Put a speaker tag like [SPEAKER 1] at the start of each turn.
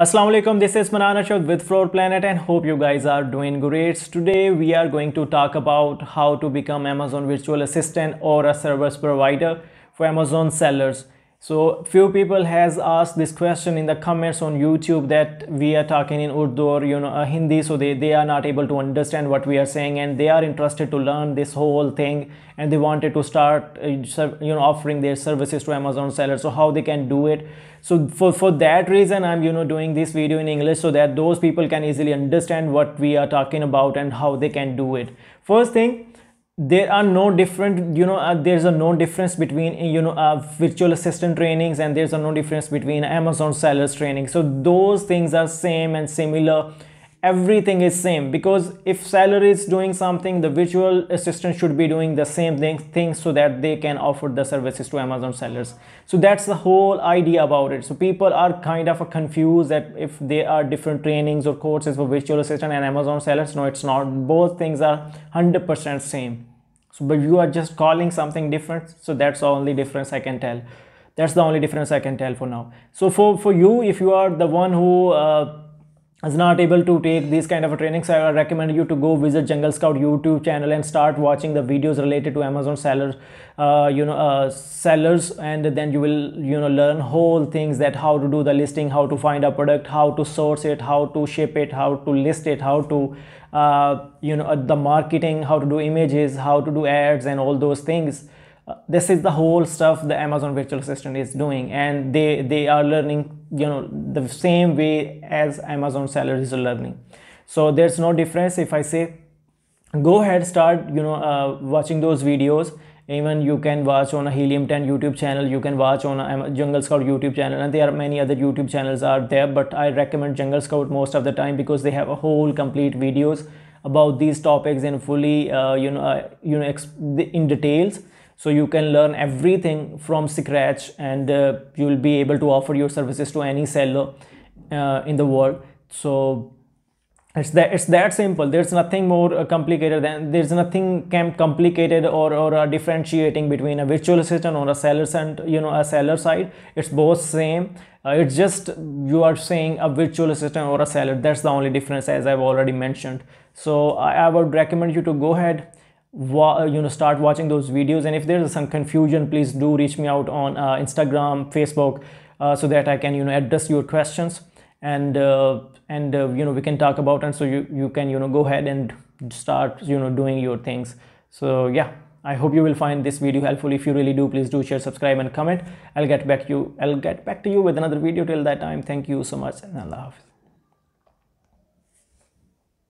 [SPEAKER 1] Assalamu alaikum, this is Mannan Arshad with Floor Planet and hope you guys are doing great. Today we are going to talk about how to become Amazon virtual assistant or a service provider for Amazon sellers. So few people has asked this question in the comments on YouTube that we are talking in Urdu or Hindi, so they are not able to understand what we are saying and they are interested to learn this whole thing and they wanted to start offering their services to Amazon sellers. So how they can do it. So for that reason I'm doing this video in English so that those people can easily understand what we are talking about and how they can do it. First thing, there are no different there's a no difference between virtual assistant trainings, and there's a no difference between Amazon sellers training. So those things are same and similar. Everything is same, because if seller is doing something, the virtual assistant should be doing the same thing so that they can offer the services to Amazon sellers. So that's the whole idea about it. So people are kind of confused that if there are different trainings or courses for virtual assistant and Amazon sellers. No, it's not. Both things are 100% same. So but you are just calling something different, so that's the only difference I can tell. That's the only difference I can tell for now. So for you, if you are the one who is not able to take these kind of trainings, I recommend you to go visit Jungle Scout YouTube channel and start watching the videos related to Amazon sellers, sellers, and then you will learn whole things, that how to do the listing, how to find a product, how to source it, how to ship it, how to list it, how to the marketing, how to do images, how to do ads, and all those things. This is the whole stuff the Amazon virtual assistant is doing, and they are learning the same way as Amazon sellers is learning. So there's no difference. If I say go ahead, start watching those videos. Even you can watch on a Helium 10 YouTube channel, you can watch on a Jungle Scout YouTube channel, and there are many other YouTube channels are there, but I recommend Jungle Scout most of the time because they have a whole complete videos about these topics in fully in details. So you can learn everything from scratch, and you will be able to offer your services to any seller in the world. So it's that simple. There's nothing more complicated than, there's nothing complicated or differentiating between a virtual assistant or a seller and a seller side. It's both same. It's just you are saying a virtual assistant or a seller. That's the only difference, as I've already mentioned. So I would recommend you to go ahead, start watching those videos, and if there is some confusion, please do reach me out on Instagram, Facebook, so that I can address your questions, and we can talk about it, so you can go ahead and start doing your things. So yeah, I hope you will find this video helpful. If you really do, please do share, subscribe, and comment. I'll get back to you with another video. Till that time, thank you so much, and Allah Hafiz.